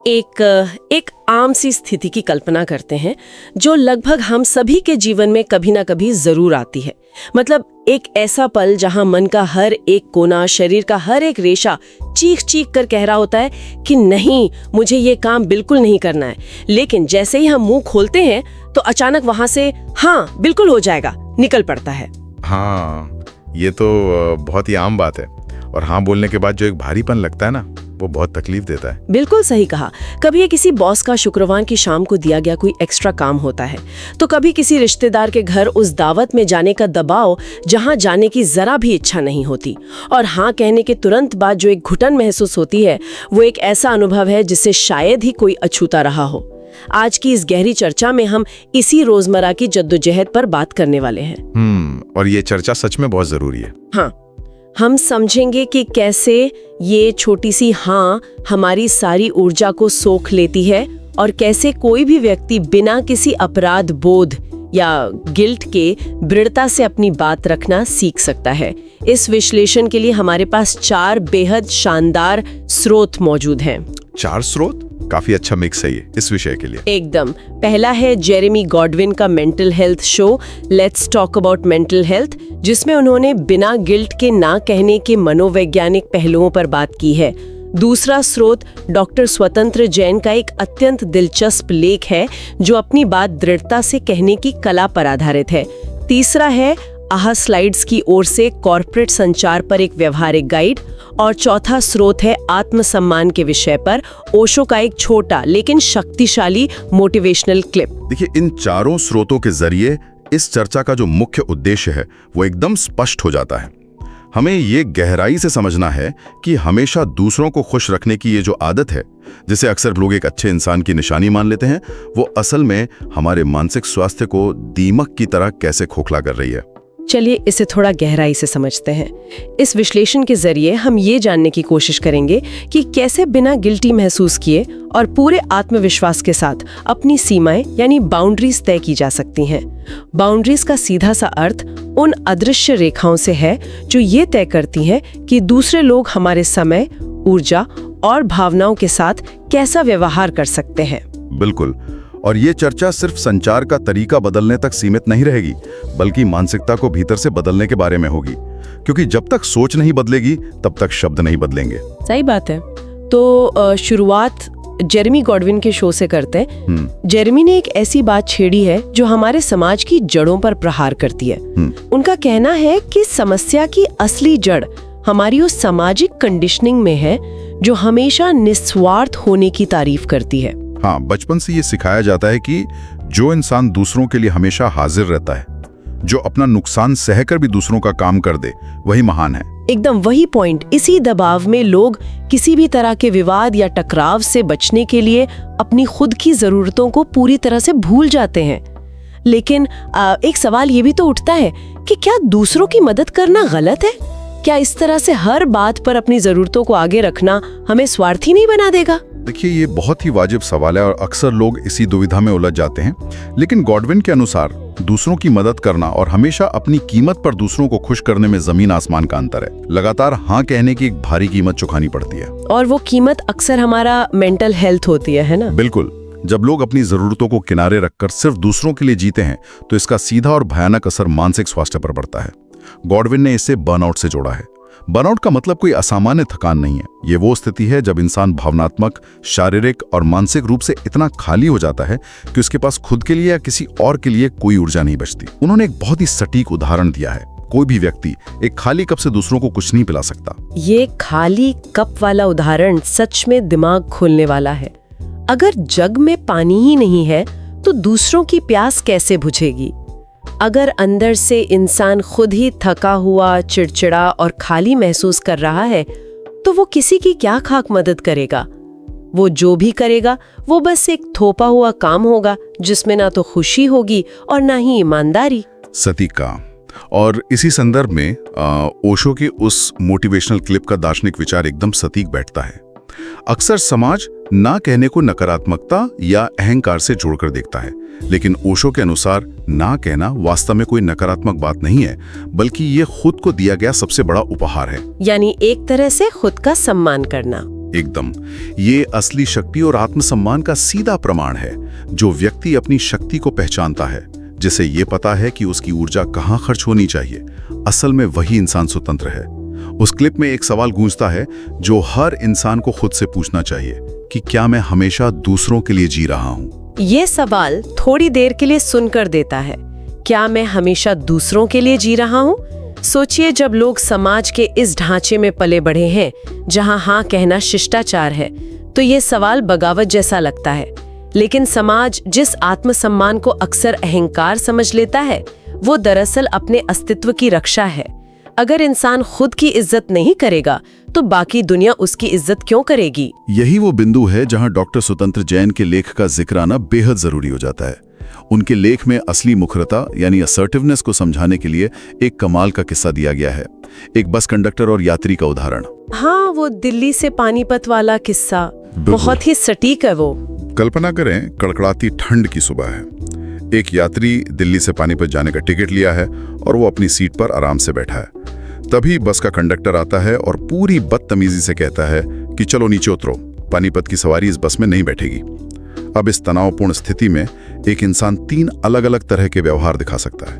एक आम सी स्थिति की कल्पना करते हैं जो लगभग हम सभी के जीवन में कभी ना कभी जरूर आती है। मतलब एक ऐसा पल जहां मन का हर एक कोना, शरीर का हर एक रेशा चीख चीख कर कह रहा होता है कि नहीं, मुझे ये काम बिल्कुल नहीं करना है। लेकिन जैसे ही हम मुंह खोलते हैं तो अचानक वहां से हाँ बिल्कुल हो जाएगा निकल पड़ता है। हाँ, ये तो बहुत ही आम बात है। और हाँ बोलने के बाद जो एक भारीपन लगता है ना, वो बहुत तकलीफ देता है। बिल्कुल सही कहा। कभी ये किसी बॉस का शुक्रवार की शाम को दिया गया कोई एक्स्ट्रा काम होता है, तो कभी किसी रिश्तेदार के घर उस दावत में जाने का दबाव जहां जाने की जरा भी इच्छा नहीं होती। और हाँ कहने के तुरंत बाद जो एक घुटन महसूस होती है, वो एक ऐसा अनुभव है जिससे शायद ही कोई अछूता रहा हो। आज की इस गहरी चर्चा में हम इसी रोजमर्रा की जद्दोजहद पर बात करने वाले हैं। और ये चर्चा सच में बहुत जरूरी है। हाँ, हम समझेंगे कि कैसे ये छोटी सी हाँ हमारी सारी ऊर्जा को सोख लेती है और कैसे कोई भी व्यक्ति बिना किसी अपराध बोध या गिल्ट के दृढ़ता से अपनी बात रखना सीख सकता है। इस विश्लेषण के लिए हमारे पास 4 बेहद शानदार स्रोत मौजूद हैं। 4 स्रोत? काफी अच्छा मिक्स है ये इस विषय के लिए। एकदम। पहला है जेरेमी गॉडविन का mental health show let's talk about mental health, जिसमें उन्होंने बिना गिल्ट के ना कहने के मनोवैज्ञानिक पहलुओं पर बात की है। दूसरा स्रोत डॉक्टर स्वतंत्र जैन का एक अत्यंत दिलचस्प लेख है जो अपनी बात दृढ़ता से कहने की कला पर आधारित है। तीसरा है आहा स्लाइड्स की ओर से कॉर्पोरेट संचार पर एक व्यवहारिक गाइड। और चौथा स्रोत है आत्मसम्मान के विषय पर ओशो का एक छोटा लेकिन शक्तिशाली मोटिवेशनल क्लिप। देखिए, इन चारों स्रोतों के जरिए इस चर्चा का जो मुख्य उद्देश्य है वो एकदम स्पष्ट हो जाता है। हमें ये गहराई से समझना है कि हमेशा दूसरों को खुश रखने की ये जो आदत है, जिसे अक्सर लोग एक अच्छे इंसान की निशानी मान लेते हैं, वो असल में हमारे मानसिक स्वास्थ्य को दीमक की तरह कैसे खोखला कर रही है। चलिए इसे थोड़ा गहराई से समझते हैं। इस विश्लेषण के जरिए हम ये जानने की कोशिश करेंगे कि कैसे बिना गिल्टी महसूस किए और पूरे आत्मविश्वास के साथ अपनी सीमाएं यानी बाउंड्रीज तय की जा सकती हैं। बाउंड्रीज का सीधा सा अर्थ उन अदृश्य रेखाओं से है जो ये तय करती हैं कि दूसरे लोग हमारे समय, ऊर्जा और भावनाओं के साथ कैसा व्यवहार कर सकते हैं। बिल्कुल। और ये चर्चा सिर्फ संचार का तरीका बदलने तक सीमित नहीं रहेगी, बल्कि मानसिकता को भीतर से बदलने के बारे में होगी। क्योंकि जब तक सोच नहीं बदलेगी तब तक शब्द नहीं बदलेंगे। सही बात है। तो शुरुआत जेरेमी गॉडविन के शो से करते हैं। जेरेमी ने एक ऐसी बात छेड़ी है जो हमारे समाज की जड़ों पर प्रहार करती है। उनका कहना है कि समस्या की असली जड़ हमारी उस सामाजिक कंडीशनिंग में है जो हमेशा निस्वार्थ होने की तारीफ करती है। हाँ, बचपन से ये सिखाया जाता है कि जो इंसान दूसरों के लिए हमेशा हाजिर रहता है, जो अपना नुकसान सहकर भी दूसरों का काम कर दे, वही महान है। एकदम वही पॉइंट। इसी दबाव में लोग किसी भी तरह के विवाद या टकराव से बचने के लिए अपनी खुद की जरूरतों को पूरी तरह से भूल जाते हैं। लेकिन एक सवाल ये भी तो उठता है कि क्या दूसरों की मदद करना गलत है? क्या इस तरह से हर बात पर अपनी जरूरतों को आगे रखना हमें स्वार्थी नहीं बना देगा? देखिए, ये बहुत ही वाजिब सवाल है और अक्सर लोग इसी दुविधा में उलझ जाते हैं। लेकिन गॉडविन के अनुसार दूसरों की मदद करना और हमेशा अपनी कीमत पर दूसरों को खुश करने में जमीन आसमान का अंतर है। लगातार हाँ कहने की एक भारी कीमत चुकानी पड़ती है, और वो कीमत अक्सर हमारा मेंटल हेल्थ होती है ना? बिल्कुल। जब लोग अपनी जरूरतों को किनारे रखकर सिर्फ दूसरों के लिए जीते हैं तो इसका सीधा और भयानक असर मानसिक स्वास्थ्य पर पड़ता है। गॉडविन ने इसे बर्नआउट से जोड़ा है। बर्नआउट का मतलब कोई असामान्य थकान नहीं है। ये वो स्थिति है जब इंसान भावनात्मक, शारीरिक और मानसिक रूप से इतना खाली हो जाता है कि उसके पास खुद के लिए या किसी और के लिए कोई ऊर्जा नहीं बचती। उन्होंने एक बहुत ही सटीक उदाहरण दिया है। कोई भी व्यक्ति एक खाली कप से दूसरों को कुछ नहीं पिला सकता। ये खाली कप वाला उदाहरण सच में दिमाग खोलने वाला है। अगर जग में पानी ही नहीं है तो दूसरों की प्यास कैसे बुझेगी? अगर अंदर से इंसान खुद ही थका हुआ, चिड़चिड़ा और खाली महसूस कर रहा है तो वो किसी की क्या खाक मदद करेगा? वो जो भी करेगा वो बस एक थोपा हुआ काम होगा जिसमें ना तो खुशी होगी और ना ही ईमानदारी। सटीक काम। और इसी संदर्भ में ओशो की उस मोटिवेशनल क्लिप का दार्शनिक विचार एकदम सटीक बैठता है। अक्सर समाज ना कहने को नकारात्मकता या अहंकार से जोड़कर देखता है, लेकिन ओशो के अनुसार ना कहना वास्तव में कोई नकारात्मक बात नहीं है, बल्कि ये खुद को दिया गया सबसे बड़ा उपहार है। यानी एक तरह से खुद का सम्मान करना। एकदम। ये असली शक्ति और आत्मसम्मान का सीधा प्रमाण है। जो व्यक्ति अपनी शक्ति को पहचानता है, जिसे ये पता है कि उसकी ऊर्जा कहाँ खर्च होनी चाहिए, असल में वही इंसान स्वतंत्र है। उस क्लिप में एक सवाल गूंजता है जो हर इंसान को खुद से पूछना चाहिए कि क्या मैं हमेशा दूसरों के लिए जी रहा हूँ? ये सवाल थोड़ी देर के लिए सुनकर देता है, क्या मैं हमेशा दूसरों के लिए जी रहा हूँ? सोचिए, जब लोग समाज के इस ढांचे में पले बढ़े हैं जहां हाँ कहना शिष्टाचार है, तो ये सवाल बगावत जैसा लगता है। लेकिन समाज जिस आत्मसम्मान को अक्सर अहंकार समझ लेता है, वो दरअसल अपने अस्तित्व की रक्षा है। अगर इंसान खुद की इज्जत नहीं करेगा तो बाकी दुनिया उसकी इज्जत क्यों करेगी? यही वो बिंदु है जहां डॉक्टर स्वतंत्र जैन के लेख का जिक्र आना बेहद जरूरी हो जाता है। उनके लेख में असली मुखरता यानी असर्टिवनेस को समझाने के लिए एक कमाल का किस्सा दिया गया है। एक बस कंडक्टर और यात्री का उदाहरण। हाँ, वो दिल्ली से पानीपत वाला किस्सा बहुत ही सटीक है। वो कल्पना करें, कड़कड़ाती ठंड की सुबह है। एक यात्री दिल्ली से पानीपत जाने का टिकट लिया है और वो अपनी सीट पर आराम से बैठा है। तभी बस का कंडक्टर आता है और पूरी बदतमीजी से कहता है कि चलो नीचे उतरो, पानीपत की सवारी इस बस में नहीं बैठेगी। अब इस तनावपूर्ण स्थिति में एक इंसान 3 अलग-अलग तरह के व्यवहार दिखा सकता है।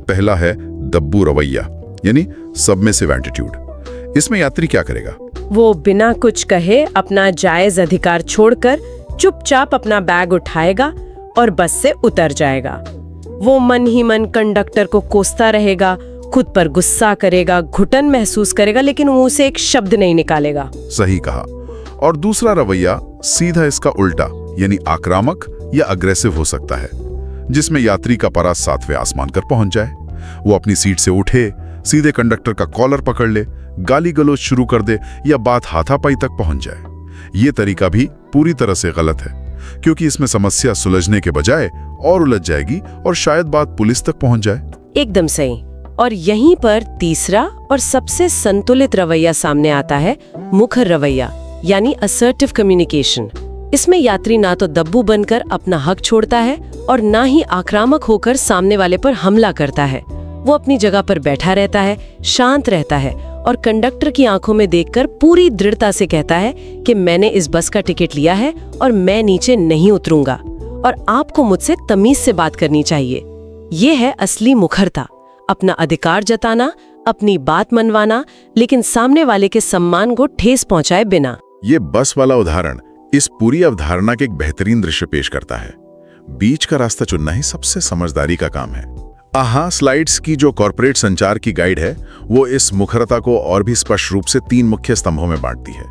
पहला है दब्बू रवैया, यानी सबमिसिव एटीट्यूड। इसमें यात्री क्या करेगा? वो बिना कुछ कहे अपना जायज अधिकार छोड़कर चुपचाप अपना बैग उठाएगा और बस से उतर जाएगा। वो मन ही मन कंडक्टर को कोसता रहेगा, खुद पर गुस्सा करेगा, घुटन महसूस करेगा, लेकिन मुंह से एक शब्द नहीं निकालेगा। सही कहा। और दूसरा रवैया सीधा इसका उल्टा, यानी आक्रामक या अग्रेसिव हो सकता है, जिसमें यात्री का पारा 7वें आसमान पर पहुंच जाए। वो अपनी सीट से उठे, सीधे कंडक्टर का कॉलर पकड़ ले, गाली गलौज शुरू कर दे या बात हाथापाई तक पहुंच जाए। ये तरीका भी पूरी तरह से गलत है, क्योंकि इसमें समस्या सुलझने के बजाय और उलझ जाएगी और शायद बात पुलिस तक पहुंच जाए। एकदम सही। और यहीं पर तीसरा और सबसे संतुलित रवैया सामने आता है, मुखर रवैया, यानी असर्टिव कम्युनिकेशन। इसमें यात्री ना तो दब्बू बनकर अपना हक छोड़ता है और ना ही आक्रामक होकर सामने वाले पर हमला करता है। वो अपनी जगह पर बैठा रहता है, शांत रहता है और कंडक्टर की आंखों में देखकर पूरी दृढ़ता से कहता है कि मैंने इस बस का टिकट लिया है और मैं नीचे नहीं उतरूंगा और आपको मुझसे तमीज से बात करनी चाहिए। ये है असली मुखरता, अपना अधिकार जताना, अपनी बात मनवाना, लेकिन सामने वाले के सम्मान को ठेस पहुंचाए बिना। ये बस वाला उदाहरण इस पूरी अवधारणा के एक बेहतरीन दृश्य पेश करता है। बीच का रास्ता चुनना ही सबसे समझदारी का काम है। आहा स्लाइड्स की जो कॉर्पोरेट संचार की गाइड है, वो इस मुखरता को और भी स्पष्ट रूप से 3 मुख्य स्तंभों में बांटती है।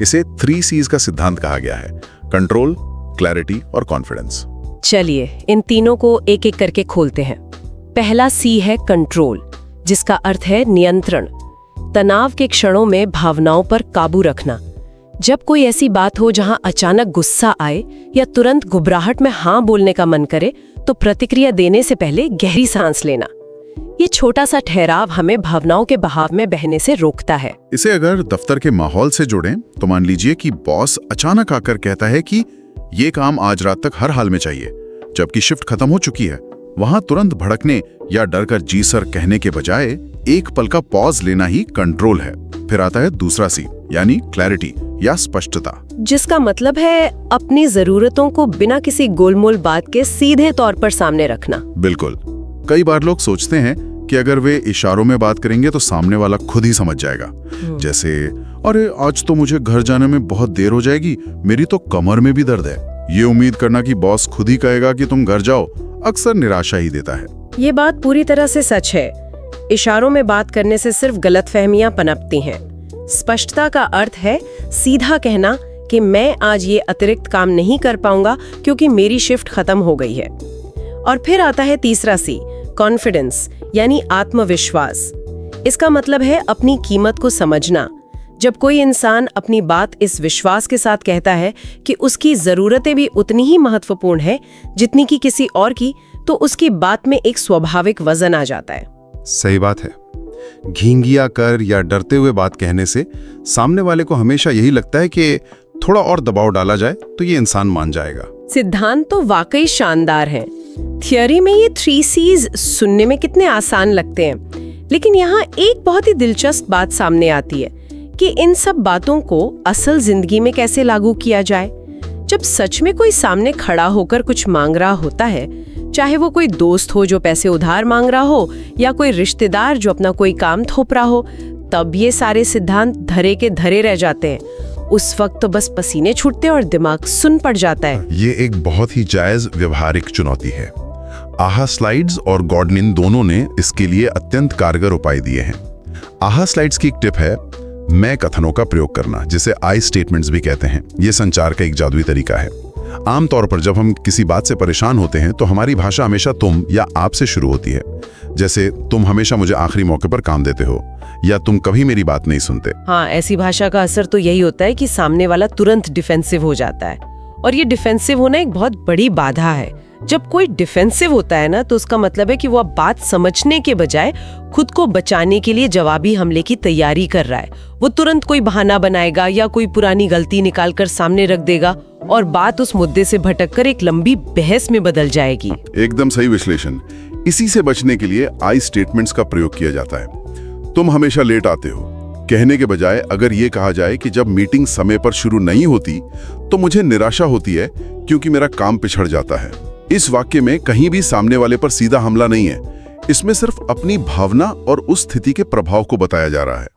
इसे 3 C's का सिद्धांत कहा गया है: कंट्रोल, क्लैरिटी और कॉन्फिडेंस। चलिए इन तीनों को एक एक करके खोलते हैं। पहला C है कंट्रोल, जिसका अर्थ है नियंत्रण। तनाव के क्षणों में भावनाओं पर काबू रखना। जब कोई ऐसी बात हो जहां अचानक गुस्सा आए या तुरंत घबराहट में हाँ बोलने का मन करे, तो प्रतिक्रिया देने से पहले गहरी सांस लेना। ये छोटा सा ठहराव हमें भावनाओं के बहाव में बहने से रोकता है। इसे अगर दफ्तर के माहौल से जोड़ें तो मान लीजिए कि बॉस अचानक आकर कहता है कि ये काम आज रात तक हर हाल में चाहिए, जबकि शिफ्ट खत्म हो चुकी है। वहां तुरंत भड़कने या डर कर जी सर कहने के बजाय एक पल का पॉज लेना ही कंट्रोल है। फिर आता है दूसरा C, यानी क्लैरिटी या स्पष्टता, जिसका मतलब है अपनी जरूरतों को बिना किसी गोलमोल बात के सीधे तौर पर सामने रखना। बिल्कुल। कई बार लोग सोचते हैं कि अगर वे इशारों में बात करेंगे तो सामने वाला खुद ही समझ जाएगा। जैसे, अरे आज तो मुझे घर जाने में बहुत देर हो जाएगी, मेरी तो कमर में भी दर्द है। ये उम्मीद करना कि बॉस खुद ही कहेगा कि तुम घर जाओ अक्सर निराशा ही देता है। ये बात पूरी तरह से सच है। इशारों में बात करने से सिर्फ गलतफहमियां पनपती हैं। स्पष्टता का अर्थ है सीधा कहना कि मैं आज ये अतिरिक्त काम नहीं कर पाऊंगा क्योंकि मेरी शिफ्ट खत्म हो गई है। और फिर आता है तीसरा C, कॉन्फिडेंस, यानी आत्मविश्वास। इसका मतलब है अपनी कीमत को समझना। जब कोई इंसान अपनी बात इस विश्वास के साथ कहता है कि उसकी जरूरतें भी उतनी ही महत्वपूर्ण है जितनी कि किसी और की, तो उसकी बात में एक स्वाभाविक वजन आ जाता है। सही बात है। घींगिया कर या डरते हुए बात कहने से सामने वाले को हमेशा यही लगता है कि थोड़ा और दबाव डाला जाए तो ये इंसान मान जाएगा। सिद्धांत तो वाकई शानदार है। थियोरी में ये 3 C's सुनने में कितने आसान लगते हैं, लेकिन यहाँ एक बहुत ही दिलचस्प बात सामने आती है कि इन सब बातों को असल जिंदगी में कैसे लागू किया जाए। जब सच में कोई सामने खड़ा होकर कुछ मांग रहा होता है, चाहे वो कोई दोस्त हो जो पैसे उधार मांग रहा हो या कोई रिश्तेदार जो अपना कोई काम थोप रहा हो, तब ये सारे सिद्धांत धरे के धरे रह जाते हैं। उस वक्त तो बस पसीने छूटते और दिमाग सुन पड़ जाता है। ये एक बहुत ही जायज व्यवहारिक चुनौती है। आहा स्लाइड्स और गॉडविन दोनों ने इसके लिए अत्यंत कारगर उपाय दिए हैं। आहा स्लाइड्स की एक टिप है मैं कथनों का प्रयोग करना, जिसे आई स्टेटमेंट्स भी कहते हैं। ये संचार का एक जादुई तरीका है। आमतौर पर जब हम किसी बात से परेशान होते हैं तो हमारी भाषा हमेशा तुम या आप से शुरू होती है। जैसे तुम हमेशा मुझे आखिरी मौके पर काम देते हो, या तुम कभी मेरी बात नहीं सुनते। हाँ, ऐसी भाषा का असर तो यही होता है कि सामने वाला तुरंत डिफेंसिव हो जाता है, और ये डिफेंसिव होना एक बहुत बड़ी बाधा है। जब कोई डिफेंसिव होता है ना, तो उसका मतलब है कि वो अब बात समझने के बजाय खुद को बचाने के लिए जवाबी हमले की तैयारी कर रहा है। वो तुरंत कोई बहाना बनाएगा या कोई पुरानी गलती निकालकर सामने रख देगा और बात उस मुद्दे से भटककर एक लंबी बहस में बदल जाएगी। एकदम सही विश्लेषण। इसी से बचने के लिए आई स्टेटमेंट्स का प्रयोग किया जाता है। तुम हमेशा लेट आते हो कहने के बजाय अगर ये कहा जाए कि जब मीटिंग समय पर शुरू नहीं होती तो मुझे निराशा होती है क्योंकि मेरा काम पिछड़ जाता है। इस वाक्य में कहीं भी सामने वाले पर सीधा हमला नहीं है, इसमें सिर्फ अपनी भावना और उस स्थिति के प्रभाव को बताया जा रहा है।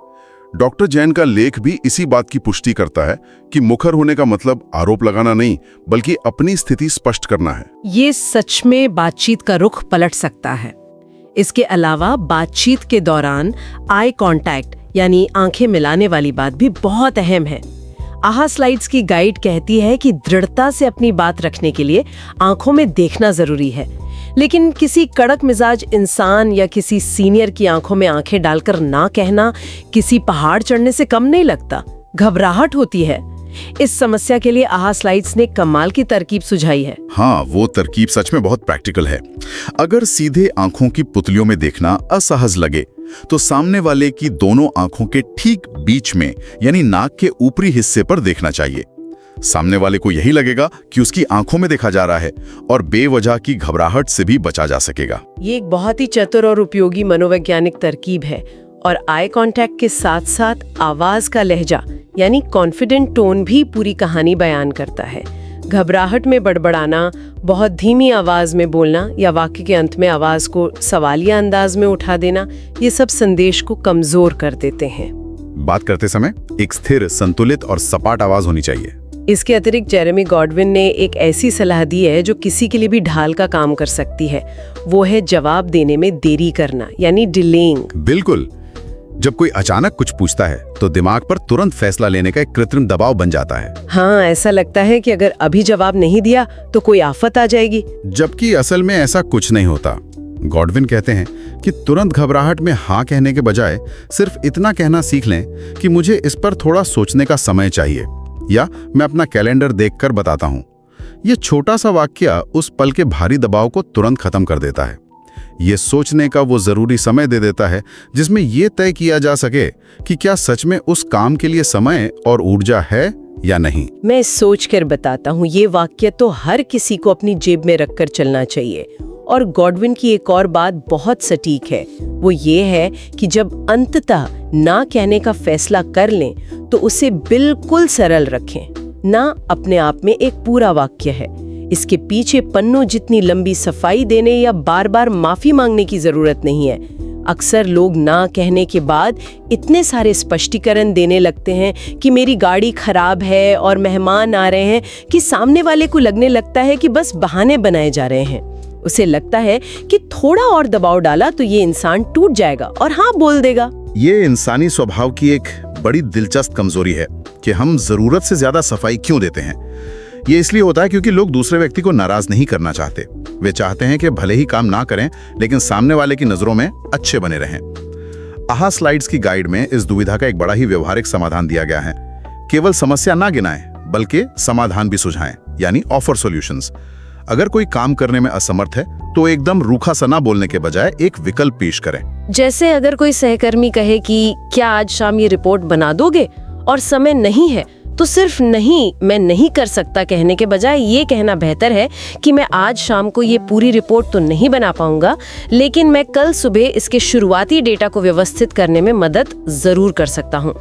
डॉक्टर जैन का लेख भी इसी बात की पुष्टि करता है कि मुखर होने का मतलब आरोप लगाना नहीं, बल्कि अपनी स्थिति स्पष्ट करना है। ये सच में बातचीत का रुख पलट सकता है। इसके अलावा बातचीत के दौरान आई कांटेक्ट यानी आंखें मिलाने वाली बात भी बहुत अहम है। आहा स्लाइड्स की गाइड कहती है कि दृढ़ता से अपनी बात रखने के लिए आंखों में देखना जरूरी है, लेकिन किसी कड़क मिजाज इंसान या किसी सीनियर की आंखों में आंखें डालकर ना कहना किसी पहाड़ चढ़ने से कम नहीं लगता। घबराहट होती है। इस समस्या के लिए आहा स्लाइड्स ने कमाल की तरकीब सुझाई है। हाँ, वो तरकीब सच में बहुत प्रैक्टिकल है। अगर सीधे आंखों की पुतलियों में देखना असहज लगे तो सामने वाले की दोनों आंखों के ठीक बीच में यानी नाक के ऊपरी हिस्से पर देखना चाहिए। सामने वाले को यही लगेगा कि उसकी आंखों में देखा जा रहा है और बेवजह की घबराहट से भी बचा जा सकेगा। ये एक बहुत ही चतुर और उपयोगी मनोवैज्ञानिक तरकीब है, और आई कांटेक्ट के साथ साथ आवाज का लहजा यानी कॉन्फिडेंट टोन भी पूरी कहानी बयान करता है। घबराहट में बड़बड़ाना, बहुत धीमी आवाज में बोलना या वाक्य के अंत में आवाज को सवालिया अंदाज में उठा देना, ये सब संदेश को कमजोर कर देते हैं। बात करते समय एक स्थिर, संतुलित और सपाट आवाज होनी चाहिए। इसके अतिरिक्त जेरेमी गॉडविन ने एक ऐसी सलाह दी है जो किसी के लिए भी ढाल का काम कर सकती है। वो है जवाब देने में देरी करना यानी डिलेइंग। बिल्कुल। जब कोई अचानक कुछ पूछता है तो दिमाग पर तुरंत फैसला लेने का एक कृत्रिम दबाव बन जाता है। हाँ, ऐसा लगता है कि अगर अभी जवाब नहीं दिया तो कोई आफत आ जाएगी, जबकि असल में ऐसा कुछ नहीं होता। गॉडविन कहते हैं कि तुरंत घबराहट में हाँ कहने के बजाय सिर्फ इतना कहना सीख लें कि मुझे इस पर थोड़ा सोचने का समय चाहिए, या मैं अपना कैलेंडर देखकर बताता हूँ। ये छोटा सा वाक्य उस पल के भारी दबाव को तुरंत खत्म कर देता है। ये सोचने का वो जरूरी समय दे देता है जिसमें ये तय किया जा सके कि क्या सच में उस काम के लिए समय और ऊर्जा है या नहीं। मैं सोच कर बताता हूँ, ये वाक्य तो हर किसी को अपनी जेब में रखकर चलना चाहिए। और गॉडविन की एक और बात बहुत सटीक है, वो ये है कि जब अंततः ना कहने का फैसला कर लें तो उसे बिल्कुल सरल रखें। ना अपने आप में एक पूरा वाक्य है, इसके पीछे पन्नों जितनी लंबी सफाई देने या बार बार माफी मांगने की जरूरत नहीं है। अक्सर लोग ना कहने के बाद इतने सारे स्पष्टीकरण देने लगते हैं कि मेरी गाड़ी खराब है और मेहमान आ रहे हैं कि सामने वाले को लगने लगता है कि बस बहाने बनाए जा रहे हैं। उसे लगता है कि थोड़ा और दबाव डाला तो ये इंसान टूट जाएगा और हाँ बोल देगा। ये इंसानी स्वभाव की एक बड़ी दिलचस्प कमजोरी है कि हम जरूरत से ज्यादा सफाई क्यों देते हैं। ये इसलिए होता है क्योंकि लोग दूसरे व्यक्ति को नाराज नहीं करना चाहते। वे चाहते हैं कि भले ही काम ना करें लेकिन सामने वाले की नजरों में अच्छे बने रहें। आहा स्लाइड्स की गाइड में इस दुविधा का एक बड़ा ही व्यवहारिक समाधान दिया गया है। केवल समस्या ना गिनाएं बल्कि समाधान भी सुझाएं, यानी ऑफर सॉल्यूशंस। अगर कोई काम करने में असमर्थ है तो एकदम रूखा सा ना बोलने के बजाय एक विकल्प पेश करें। जैसे अगर कोई सहकर्मी कहे कि क्या आज शाम ये रिपोर्ट बना दोगे और समय नहीं है, तो सिर्फ नहीं, मैं नहीं कर सकता कहने के बजाय ये कहना बेहतर है कि मैं आज शाम को ये पूरी रिपोर्ट तो नहीं बना पाऊंगा, लेकिन मैं कल सुबह इसके शुरुआती डेटा को व्यवस्थित करने में मदद जरूर कर सकता हूँ।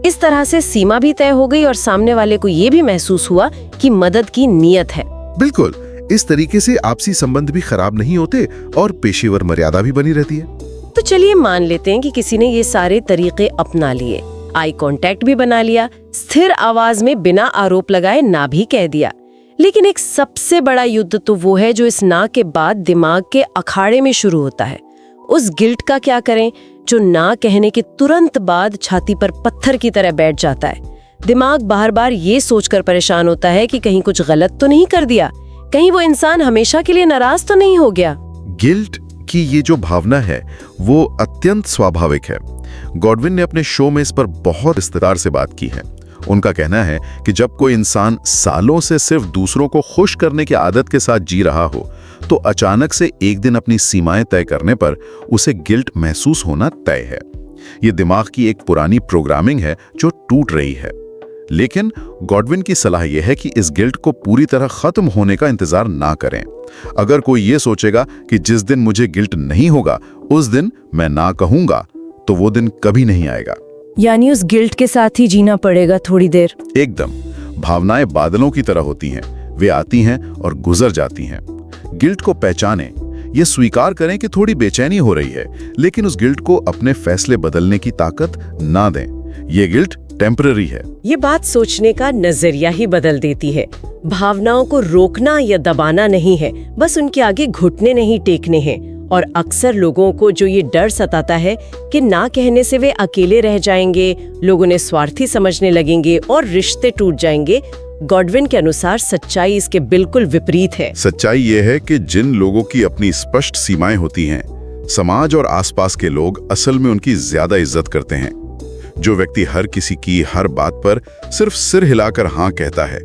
इस तरह से सीमा भी तय हो गई और सामने वाले को ये भी महसूस हुआ कि मदद की नीयत है। बिल्कुल, इस तरीके से आपसी संबंध भी खराब नहीं होते और पेशेवर मर्यादा भी बनी रहती है। तो चलिए मान लेते हैं कि किसी ने ये सारे तरीके अपना लिए, आई कांटेक्ट भी बना लिया, स्थिर आवाज में बिना आरोप लगाए ना भी कह दिया। लेकिन एक सबसे बड़ा युद्ध तो वो है जो इस ना के बाद दिमाग के अखाड़े में शुरू होता है। उस गिल्ट का क्या करें जो ना कहने के तुरंत बाद छाती पर पत्थर की तरह बैठ जाता है। दिमाग बार बार ये सोचकर परेशान होता है कि कहीं कुछ गलत तो नहीं कर दिया, कहीं वो इंसान हमेशा के लिए नाराज तो नहीं हो गया। गिल्ट की ये जो भावना है वो अत्यंत स्वाभाविक है। गॉडविन ने अपने शो में इस पर बहुत विस्तार से बात की है। उनका कहना है कि जब कोई इंसान सालों से सिर्फ दूसरों को खुश करने की आदत के साथ जी रहा हो, तो अचानक से एक दिन अपनी सीमाएं तय करने पर उसे गिल्ट महसूस होना तय है। ये दिमाग की एक पुरानी प्रोग्रामिंग है जो टूट रही है। लेकिन गॉडविन की सलाह यह है कि इस गिल्ट को पूरी तरह खत्म होने का इंतजार ना करें। अगर कोई ये सोचेगा कि जिस दिन मुझे गिल्ट नहीं होगा उस दिन मैं ना कहूंगा, तो वो दिन कभी नहीं आएगा। यानी उस गिल्ट के साथ ही जीना पड़ेगा थोड़ी देर। एकदम। भावनाएं बादलों की तरह होती हैं, वे आती हैं और गुजर जाती हैं। गिल्ट को पहचानें, ये स्वीकार करें कि थोड़ी बेचैनी हो रही है, लेकिन उस गिल्ट को अपने फैसले बदलने की ताकत ना दें। ये गिल्ट टेम्पररी है। ये बात सोचने का नजरिया ही बदल देती है। भावनाओं को रोकना या दबाना नहीं है, बस उनके आगे घुटने नहीं टेकने हैं। और अक्सर लोगों को जो ये डर सताता है कि ना कहने से वे अकेले रह जाएंगे, लोग उन्हें स्वार्थी समझने लगेंगे और रिश्ते टूट जाएंगे, गॉडविन के अनुसार सच्चाई इसके बिल्कुल विपरीत है। सच्चाई ये है कि जिन लोगों की अपनी स्पष्ट सीमाएं होती हैं, समाज और आसपास के लोग असल में उनकी ज्यादा इज्जत करते हैं। जो व्यक्ति हर किसी की हर बात पर सिर्फ सिर हिलाकर हाँ कहता है,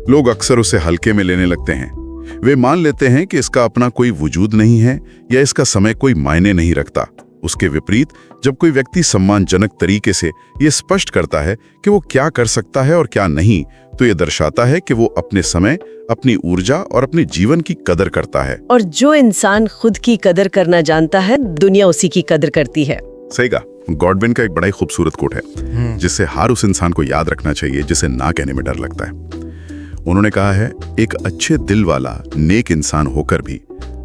लोग अक्सर उसे हल्के में लेने लगते हैं। वे मान लेते हैं कि इसका अपना कोई वजूद नहीं है या इसका समय कोई मायने नहीं रखता। उसके विपरीत जब कोई व्यक्ति सम्मानजनक तरीके से ये स्पष्ट करता है कि वो क्या कर सकता है और क्या नहीं, तो ये दर्शाता है कि वो अपने समय, अपनी ऊर्जा और अपने जीवन की कदर करता है। और जो इंसान खुद की कदर करना जानता है, दुनिया उसी की कदर करती है। सही कहा। गॉडविन का एक बड़ा ही खूबसूरत कोट है जिससे हर उस इंसान को याद रखना चाहिए जिसे ना कहने में डर लगता है। उन्होंने कहा है, एक अच्छे दिल वाला नेक इंसान होकर भी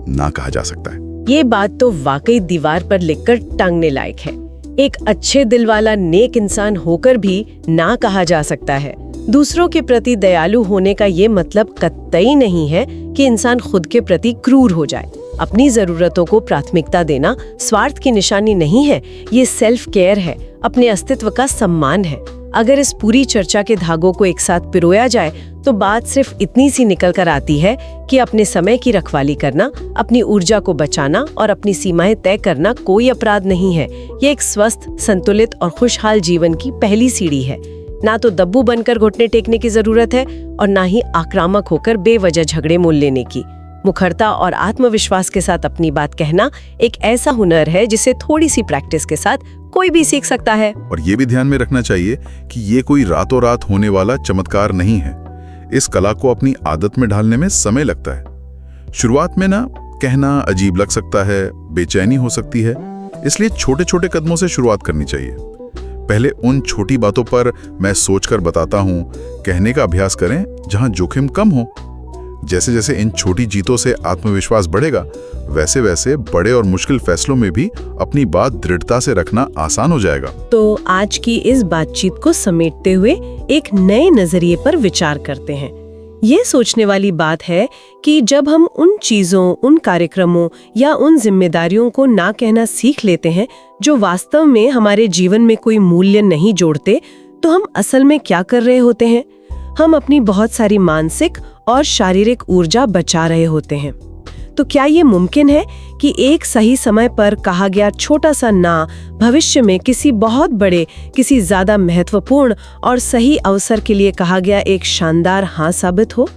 ना कहा जा सकता है। ये बात तो वाकई दीवार पर लिखकर टांगने लायक है। एक अच्छे दिल वाला नेक इंसान होकर भी ना कहा जा सकता है। दूसरों के प्रति दयालु होने का ये मतलब कतई नहीं है कि इंसान खुद के प्रति क्रूर हो जाए। अपनी जरूरतों को प्राथमिकता देना स्वार्थ की निशानी नहीं है, ये सेल्फ केयर है, अपने अस्तित्व का सम्मान है। अगर इस पूरी चर्चा के धागों को एक साथ पिरोया जाए तो बात सिर्फ इतनी सी निकल कर आती है कि अपने समय की रखवाली करना, अपनी ऊर्जा को बचाना और अपनी सीमाएं तय करना कोई अपराध नहीं है। ये एक स्वस्थ, संतुलित और खुशहाल जीवन की पहली सीढ़ी है। ना तो दब्बू बनकर घुटने टेकने की जरूरत है और ना ही आक्रामक होकर बेवजह झगड़े मोल लेने की। मुखरता और आत्मविश्वास के साथ अपनी बात कहना एक ऐसा हुनर है जिसे थोड़ी सी प्रैक्टिस के साथ कोई भी सीख सकता है। और ये भी ध्यान में रखना चाहिए कि ये कोई रातों रात होने वाला चमत्कार नहीं है। इस कला को अपनी आदत में ढालने में समय लगता है। शुरुआत में ना कहना अजीब लग सकता है, बेचैनी हो सकती है, इसलिए छोटे छोटे कदमों से शुरुआत करनी चाहिए। पहले उन छोटी बातों पर मैं सोचकर बताता हूँ कहने का अभ्यास करें जहां जोखिम कम हो। जैसे जैसे इन छोटी जीतों से आत्मविश्वास बढ़ेगा, वैसे वैसे बड़े और मुश्किल फैसलों में भी अपनी बात दृढ़ता से रखना आसान हो जाएगा। तो आज की इस बातचीत को समेटते हुए एक नए नजरिए पर विचार करते हैं। ये सोचने वाली बात है कि जब हम उन चीजों, उन कार्यक्रमों या उन जिम्मेदारियों को ना कहना सीख लेते हैं जो वास्तव में हमारे जीवन में कोई मूल्य नहीं जोड़ते, तो हम असल में क्या कर रहे होते हैं? हम अपनी बहुत सारी मानसिक और शारीरिक ऊर्जा बचा रहे होते हैं। तो क्या ये मुमकिन है कि एक सही समय पर कहा गया छोटा सा ना भविष्य में किसी बहुत बड़े, किसी ज्यादा महत्वपूर्ण और सही अवसर के लिए कहा गया एक शानदार हाँ साबित हो?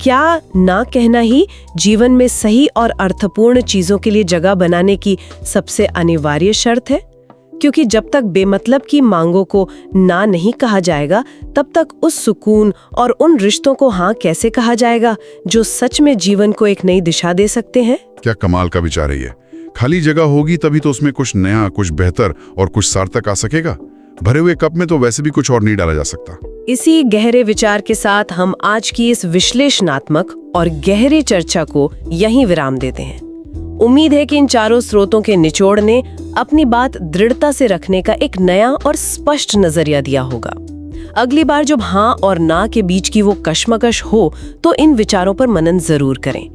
क्या ना कहना ही जीवन में सही और अर्थपूर्ण चीजों के लिए जगह बनाने की सबसे अनिवार्य शर्त है? क्योंकि जब तक बेमतलब की मांगों को ना नहीं कहा जाएगा, तब तक उस सुकून और उन रिश्तों को हाँ कैसे कहा जाएगा जो सच में जीवन को एक नई दिशा दे सकते हैं। क्या कमाल का विचार है ये। खाली जगह होगी तभी तो उसमें कुछ नया, कुछ बेहतर और कुछ सार्थक आ सकेगा। भरे हुए कप में तो वैसे भी कुछ और नहीं डाला जा सकता। इसी गहरे विचार के साथ हम आज की इस विश्लेषणात्मक और गहरी चर्चा को यहीं विराम देते हैं। उम्मीद है कि इन चारों स्रोतों के निचोड़ ने अपनी बात दृढ़ता से रखने का एक नया और स्पष्ट नजरिया दिया होगा। अगली बार जब हाँ और ना के बीच की वो कश्मकश हो तो इन विचारों पर मनन जरूर करें।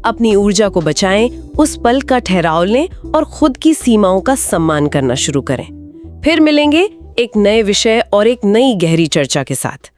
अपनी ऊर्जा को बचाएं, उस पल का ठहराव लें और खुद की सीमाओं का सम्मान करना शुरू करें। फिर मिलेंगे एक नए विषय और एक नई गहरी चर्चा के साथ।